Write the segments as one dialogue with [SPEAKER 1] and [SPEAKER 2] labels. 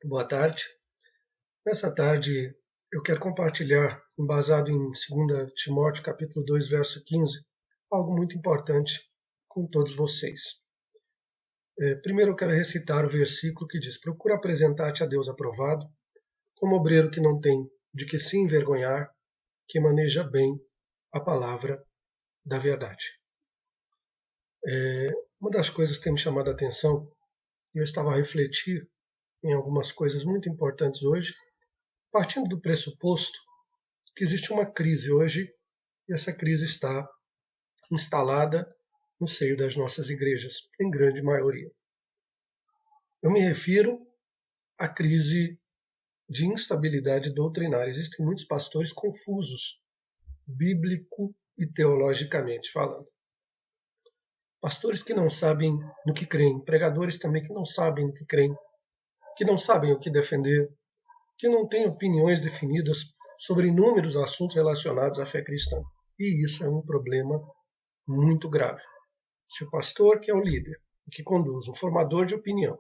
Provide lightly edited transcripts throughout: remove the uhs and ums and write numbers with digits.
[SPEAKER 1] Boa tarde. Nessa tarde eu quero compartilhar, embasado em 2 Timóteo capítulo 2, verso 15, algo muito importante com todos vocês. Primeiro eu quero recitar o versículo que diz: Procura apresentar-te a Deus aprovado, como obreiro que não tem de que se envergonhar, que maneja bem a palavra da verdade. Uma das coisas que tem me chamado a atenção, e eu estava a refletir em algumas coisas muito importantes hoje, partindo do pressuposto que existe uma crise hoje, e essa crise está instalada no seio das nossas igrejas, em grande maioria. Eu me refiro à crise de instabilidade doutrinária. Existem muitos pastores confusos, bíblico e teologicamente falando. Pastores que não sabem no que creem, pregadores também que não sabem no que creem, que não sabem o que defender, que não têm opiniões definidas sobre inúmeros assuntos relacionados à fé cristã. E isso é um problema muito grave. Se o pastor, que é o líder, que conduz, um formador de opinião,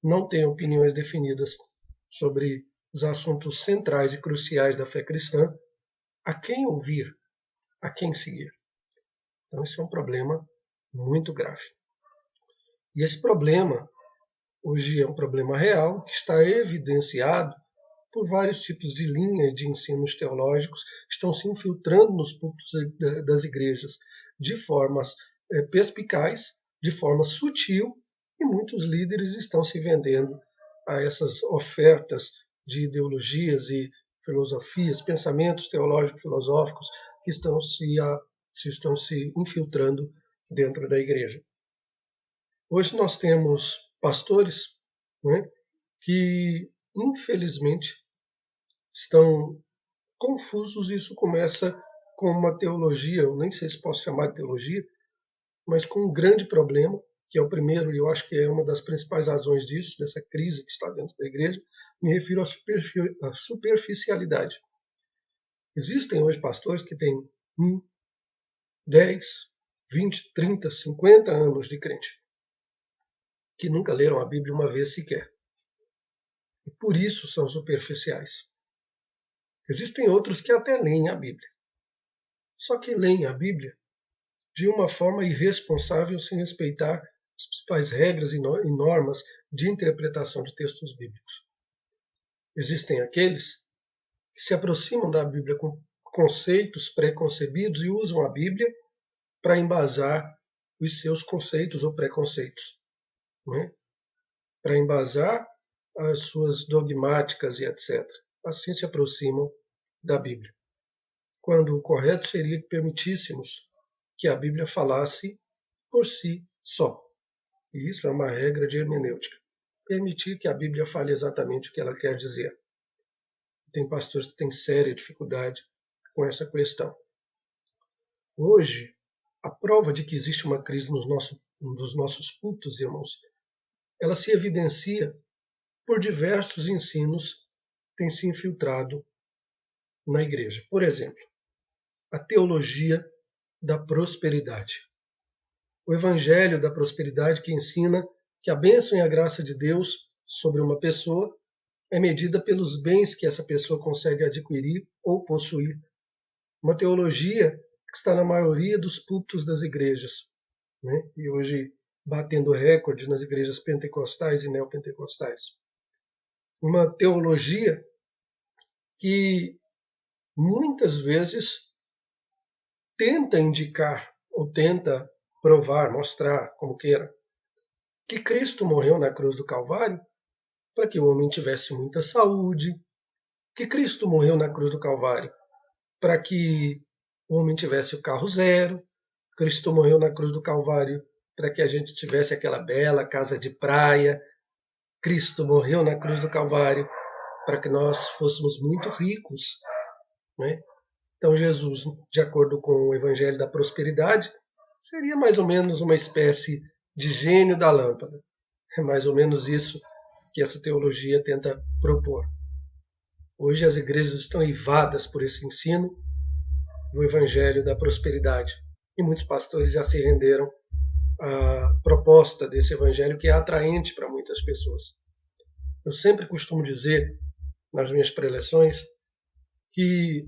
[SPEAKER 1] não tem opiniões definidas sobre os assuntos centrais e cruciais da fé cristã, a quem ouvir, a quem seguir? Então, isso é um problema muito grave. E esse problema, hoje, é um problema real, que está evidenciado por vários tipos de linha de ensinos teológicos que estão se infiltrando nos púlpitos das igrejas de formas perspicaz, de forma sutil, e muitos líderes estão se vendendo a essas ofertas de ideologias e filosofias, pensamentos teológicos filosóficos que estão se infiltrando dentro da igreja. Hoje nós temos pastores, né, que, infelizmente, estão confusos, e isso começa com uma teologia, eu nem sei se posso chamar de teologia, mas com um grande problema, que é o primeiro, e eu acho que é uma das principais razões disso, dessa crise que está dentro da igreja, me refiro à superficialidade. Existem hoje pastores que têm 10, 20, 30, 50 anos de crente, que nunca leram a Bíblia uma vez sequer. E por isso são superficiais. Existem outros que até leem a Bíblia. Só que leem a Bíblia de uma forma irresponsável, sem respeitar as principais regras e normas de interpretação de textos bíblicos. Existem aqueles que se aproximam da Bíblia com conceitos preconcebidos e usam a Bíblia para embasar os seus conceitos ou preconceitos, né? Para embasar as suas dogmáticas e etc. Assim se aproximam da Bíblia. Quando o correto seria que permitíssemos que a Bíblia falasse por si só. E isso é uma regra de hermenêutica. Permitir que a Bíblia fale exatamente o que ela quer dizer. Tem pastores que têm séria dificuldade com essa questão. Hoje, a prova de que existe uma crise nos nossos cultos, irmãos, ela se evidencia por diversos ensinos que têm se infiltrado na igreja. Por exemplo, a teologia da prosperidade. O evangelho da prosperidade, que ensina que a bênção e a graça de Deus sobre uma pessoa é medida pelos bens que essa pessoa consegue adquirir ou possuir. Uma teologia que está na maioria dos púlpitos das igrejas, né? E hoje batendo recordes nas igrejas pentecostais e neopentecostais. Uma teologia que muitas vezes tenta indicar ou tenta provar, mostrar, como queira, que Cristo morreu na cruz do Calvário para que o homem tivesse muita saúde, que Cristo morreu na cruz do Calvário para que o homem tivesse o carro zero, Cristo morreu na cruz do Calvário para que a gente tivesse aquela bela casa de praia, Cristo morreu na cruz do Calvário para que nós fôssemos muito ricos, né? Então Jesus, de acordo com o Evangelho da Prosperidade, seria mais ou menos uma espécie de gênio da lâmpada. É mais ou menos isso que essa teologia tenta propor. Hoje as igrejas estão eivadas por esse ensino do Evangelho da Prosperidade. E muitos pastores já se renderam à proposta desse Evangelho, que é atraente para muitas pessoas. Eu sempre costumo dizer, nas minhas preleções, que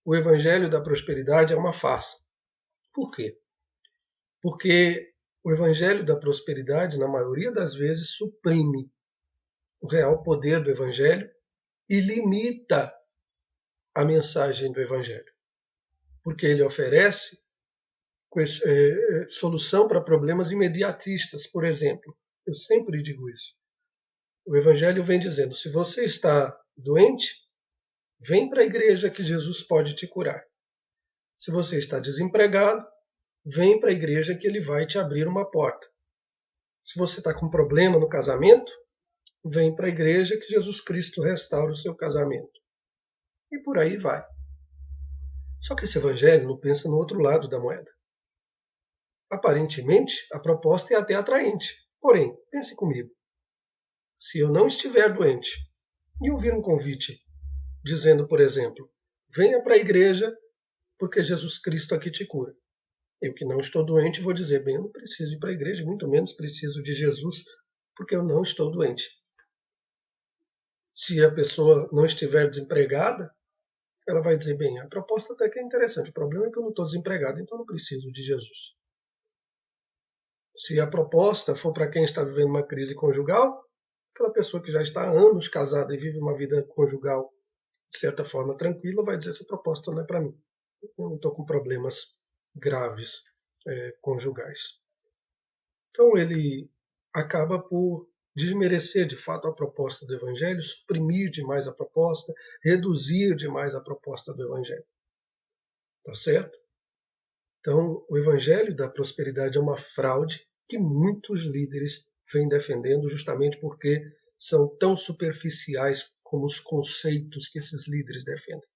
[SPEAKER 1] o Evangelho da Prosperidade é uma farsa. Por quê? Porque o Evangelho da Prosperidade, na maioria das vezes, suprime o real poder do Evangelho e limita a mensagem do Evangelho. Porque ele oferece solução para problemas imediatistas, por exemplo. Eu sempre digo isso. O Evangelho vem dizendo, se você está doente, vem para a igreja que Jesus pode te curar. Se você está desempregado, vem para a igreja que ele vai te abrir uma porta. Se você está com problema no casamento, vem para a igreja que Jesus Cristo restaura o seu casamento. E por aí vai. Só que esse evangelho não pensa no outro lado da moeda. Aparentemente, a proposta é até atraente. Porém, pense comigo. Se eu não estiver doente e ouvir um convite dizendo, por exemplo, venha para a igreja porque Jesus Cristo aqui te cura. Eu que não estou doente vou dizer, bem, eu não preciso ir para a igreja, muito menos preciso de Jesus porque eu não estou doente. Se a pessoa não estiver desempregada, ela vai dizer, bem, a proposta até que é interessante, o problema é que eu não estou desempregado, então eu não preciso de Jesus. Se a proposta for para quem está vivendo uma crise conjugal, aquela pessoa que já está há anos casada e vive uma vida conjugal de certa forma tranquila, vai dizer, essa proposta não é para mim. Eu não estou com problemas graves conjugais. Então ele acaba por desmerecer de fato a proposta do Evangelho, suprimir demais a proposta, reduzir demais a proposta do Evangelho. Tá certo? Então, o Evangelho da Prosperidade é uma fraude que muitos líderes vêm defendendo justamente porque são tão superficiais como os conceitos que esses líderes defendem.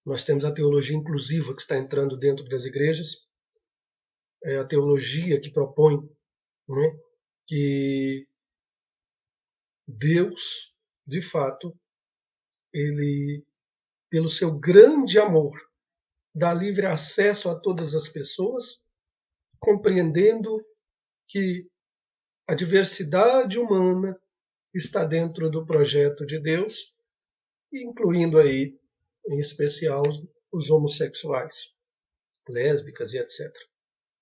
[SPEAKER 1] Nós temos a teologia inclusiva que está entrando dentro das igrejas, é a teologia que propõe, né, que Deus, de fato, ele, pelo seu grande amor, dá livre acesso a todas as pessoas, compreendendo que a diversidade humana está dentro do projeto de Deus, incluindo aí, em especial, os homossexuais, lésbicas e etc.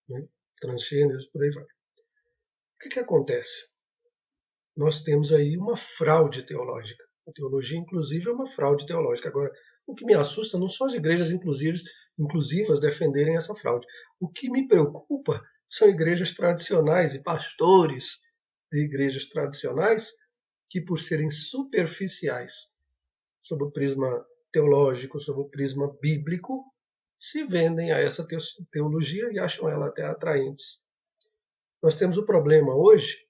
[SPEAKER 1] Né? Transgêneros, por aí vai. O que acontece? Nós temos aí uma fraude teológica. A teologia inclusiva é uma fraude teológica. Agora, o que me assusta não são as igrejas inclusivas defenderem essa fraude. O que me preocupa são igrejas tradicionais e pastores de igrejas tradicionais que, por serem superficiais sob o prisma teológico, sob o prisma bíblico, se vendem a essa teologia e acham ela até atraentes. Nós temos o problema hoje,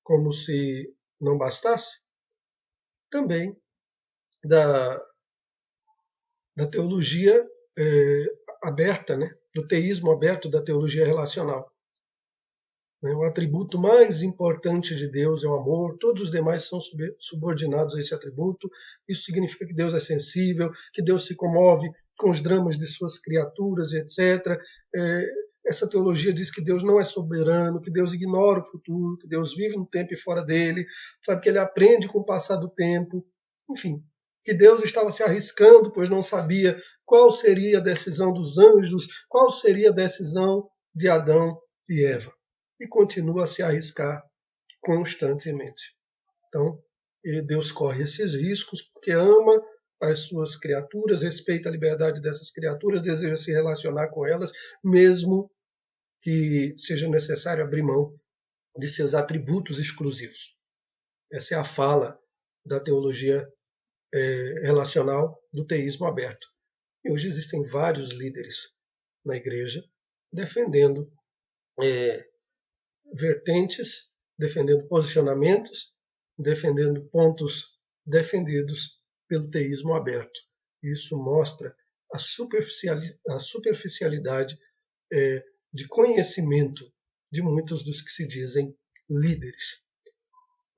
[SPEAKER 1] como se não bastasse, também da teologia aberta, né? Do teísmo aberto, da teologia relacional. O atributo mais importante de Deus é o amor, todos os demais são subordinados a esse atributo. Isso significa que Deus é sensível, que Deus se comove com os dramas de suas criaturas, etc. Essa teologia diz que Deus não é soberano, que Deus ignora o futuro, que Deus vive no tempo e fora dele, sabe que ele aprende com o passar do tempo, enfim, que Deus estava se arriscando, pois não sabia qual seria a decisão dos anjos, qual seria a decisão de Adão e Eva. E continua a se arriscar constantemente. Então, Deus corre esses riscos porque ama as suas criaturas, respeita a liberdade dessas criaturas, deseja se relacionar com elas, mesmo que seja necessário abrir mão de seus atributos exclusivos. Essa é a fala da teologia relacional do teísmo aberto. E hoje existem vários líderes na igreja defendendo vertentes, defendendo posicionamentos, defendendo pontos defendidos pelo teísmo aberto. Isso mostra a superficialidade de conhecimento de muitos dos que se dizem líderes.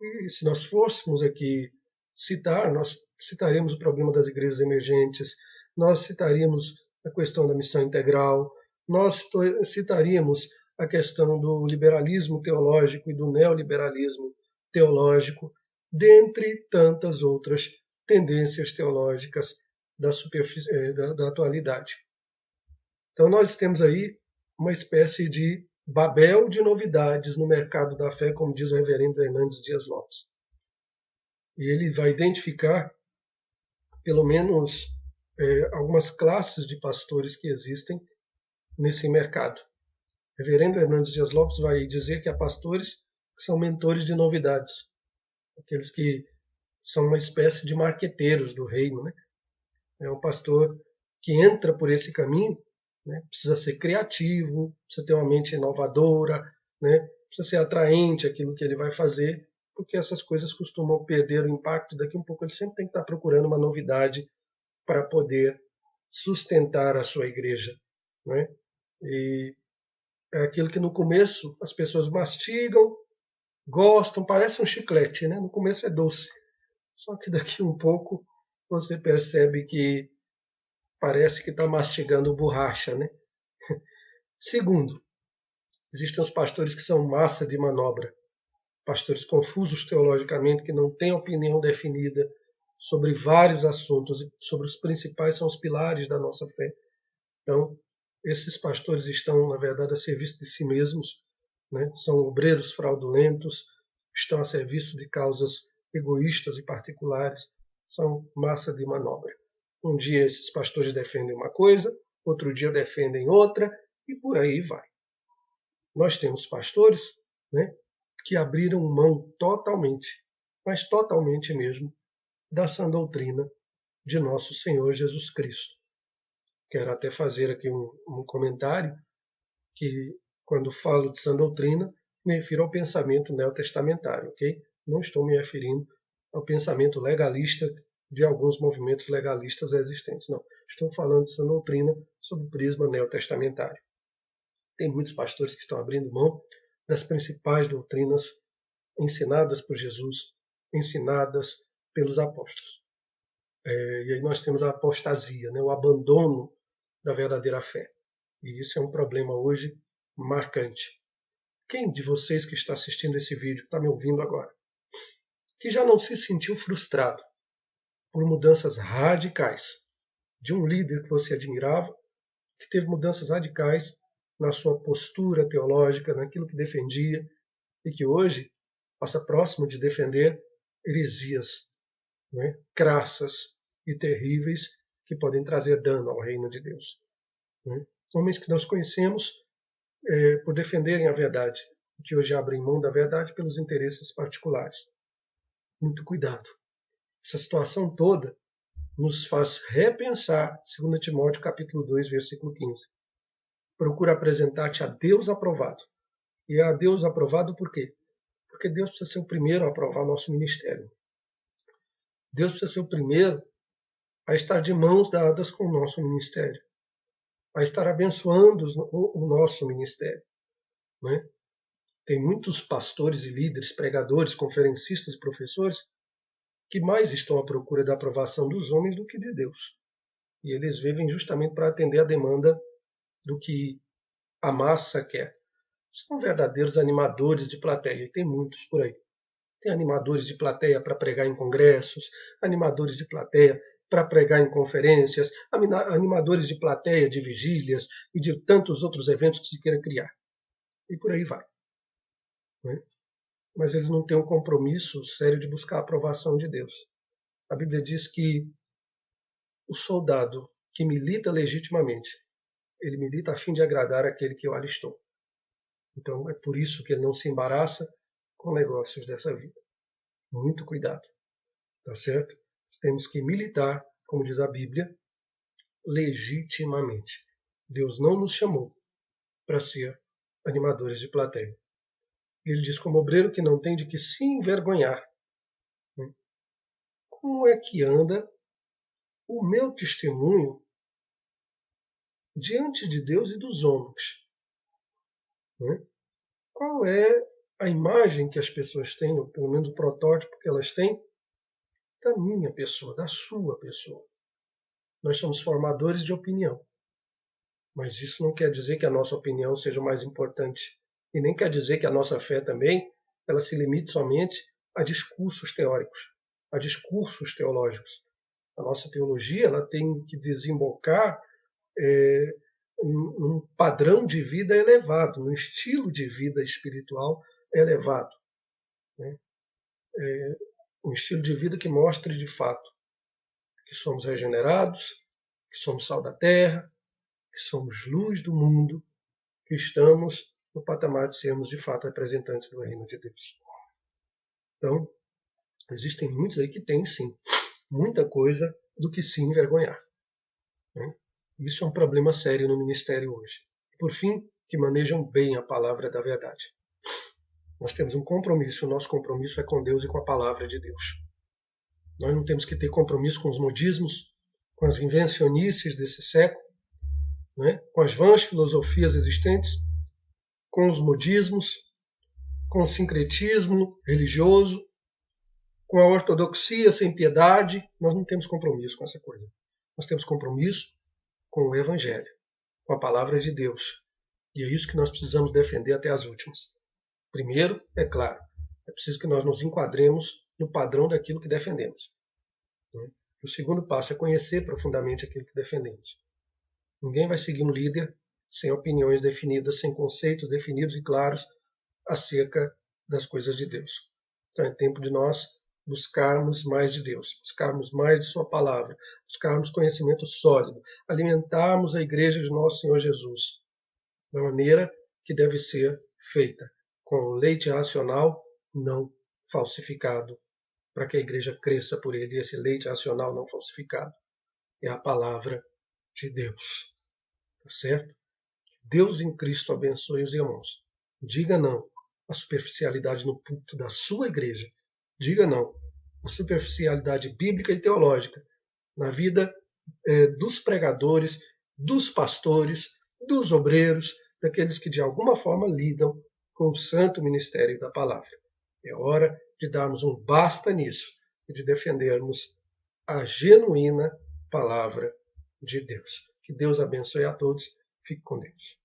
[SPEAKER 1] E se nós fôssemos aqui citar, nós citaremos o problema das igrejas emergentes, nós citaríamos a questão da missão integral, nós citaríamos a questão do liberalismo teológico e do neoliberalismo teológico, dentre tantas outras tendências teológicas da atualidade. Então nós temos aí uma espécie de Babel de novidades no mercado da fé, como diz o reverendo Hernandes Dias Lopes. E ele vai identificar pelo menos algumas classes de pastores que existem nesse mercado. O reverendo Hernandes Dias Lopes vai dizer que há pastores que são mentores de novidades, aqueles que são uma espécie de marqueteiros do reino, né? É um pastor que entra por esse caminho, né? Precisa ser criativo, precisa ter uma mente inovadora, né? Precisa ser atraente aquilo que ele vai fazer, porque essas coisas costumam perder o impacto. Daqui a um pouco ele sempre tem que estar procurando uma novidade para poder sustentar a sua igreja, né? E é aquilo que no começo as pessoas mastigam, gostam, parece um chiclete, né? No começo é doce, só que daqui a um pouco você percebe que parece que está mastigando borracha, né? Segundo, existem os pastores que são massa de manobra, pastores confusos teologicamente, que não têm opinião definida sobre vários assuntos, e sobre os principais são os pilares da nossa fé. Então, esses pastores estão, na verdade, a serviço de si mesmos, né? São obreiros fraudulentos, estão a serviço de causas egoístas e particulares, são massa de manobra. Um dia esses pastores defendem uma coisa, outro dia defendem outra, e por aí vai. Nós temos pastores, né, que abriram mão totalmente, mas totalmente mesmo, da sã doutrina de nosso Senhor Jesus Cristo. Quero até fazer aqui um comentário que, quando falo de sã doutrina, me refiro ao pensamento neotestamentário, ok? Não estou me referindo ao pensamento legalista de alguns movimentos legalistas existentes, não. Estou falando de sã doutrina sob o prisma neotestamentário. Tem muitos pastores que estão abrindo mão das principais doutrinas ensinadas por Jesus, ensinadas pelos apóstolos. E aí nós temos a apostasia, né, o abandono da verdadeira fé. E isso é um problema hoje marcante. Quem de vocês que está assistindo esse vídeo, que está me ouvindo agora, que já não se sentiu frustrado por mudanças radicais de um líder que você admirava, que teve mudanças radicais na sua postura teológica, naquilo que defendia, e que hoje passa próximo de defender heresias, né, crassas e terríveis que podem trazer dano ao reino de Deus, né? Homens que nós conhecemos por defenderem a verdade, que hoje abrem mão da verdade pelos interesses particulares. Muito cuidado. Essa situação toda nos faz repensar 2 Timóteo capítulo 2, versículo 15. Procura apresentar-te a Deus aprovado. E a Deus aprovado por quê? Porque Deus precisa ser o primeiro a aprovar nosso ministério. Deus precisa ser o primeiro a estar de mãos dadas com o nosso ministério, a estar abençoando o nosso ministério, né? Tem muitos pastores e líderes, pregadores, conferencistas e professores que mais estão à procura da aprovação dos homens do que de Deus. E eles vivem justamente para atender a demanda do que a massa quer. São verdadeiros animadores de plateia, e tem muitos por aí. Tem animadores de plateia para pregar em congressos, animadores de plateia para pregar em conferências, animadores de plateia de vigílias e de tantos outros eventos que se queira criar. E por aí vai, né? Mas eles não têm um compromisso sério de buscar a aprovação de Deus. A Bíblia diz que o soldado que milita legitimamente, ele milita a fim de agradar aquele que o alistou. Então é por isso que ele não se embaraça com negócios dessa vida. Muito cuidado, tá certo? Temos que militar, como diz a Bíblia, legitimamente. Deus não nos chamou para ser animadores de plateia. Ele diz como obreiro que não tem de que se envergonhar. Como é que anda o meu testemunho diante de Deus e dos homens? Qual é a imagem que as pessoas têm, ou pelo menos o protótipo que elas têm, da minha pessoa, da sua pessoa? Nós somos formadores de opinião, mas isso não quer dizer que a nossa opinião seja mais importante, e nem quer dizer que a nossa fé também ela se limite somente a discursos teóricos, a discursos teológicos. A nossa teologia ela tem que desembocar um padrão de vida elevado, um estilo de vida espiritual elevado. Né? Um estilo de vida que mostre de fato que somos regenerados, que somos sal da terra, que somos luz do mundo, que estamos no patamar de sermos de fato representantes do reino de Deus. Então, existem muitos aí que têm sim muita coisa do que se envergonhar. Né? Isso é um problema sério no ministério hoje. Por fim, que manejam bem a palavra da verdade. Nós temos um compromisso, o nosso compromisso é com Deus e com a palavra de Deus. Nós não temos que ter compromisso com os modismos, com as invencionices desse século, né? Com as vãs filosofias existentes, com os modismos, com o sincretismo religioso, com a ortodoxia sem piedade. Nós não temos compromisso com essa coisa. Nós temos compromisso com o Evangelho, com a palavra de Deus. E é isso que nós precisamos defender até as últimas. Primeiro, é claro, é preciso que nós nos enquadremos no padrão daquilo que defendemos. O segundo passo é conhecer profundamente aquilo que defendemos. Ninguém vai seguir um líder sem opiniões definidas, sem conceitos definidos e claros acerca das coisas de Deus. Então é tempo de nós buscarmos mais de Deus, buscarmos mais de sua palavra, buscarmos conhecimento sólido, alimentarmos a igreja de nosso Senhor Jesus da maneira que deve ser feita, com leite racional não falsificado, para que a igreja cresça por ele. E esse leite racional não falsificado é a palavra de Deus. Tá certo? Deus em Cristo abençoe os irmãos. Diga não à superficialidade no púlpito da sua igreja. Diga não à superficialidade bíblica e teológica na vida dos pregadores, dos pastores, dos obreiros, daqueles que de alguma forma lidam com o santo ministério da palavra. É hora de darmos um basta nisso e de defendermos a genuína palavra de Deus. Que Deus abençoe a todos. Fique com Deus.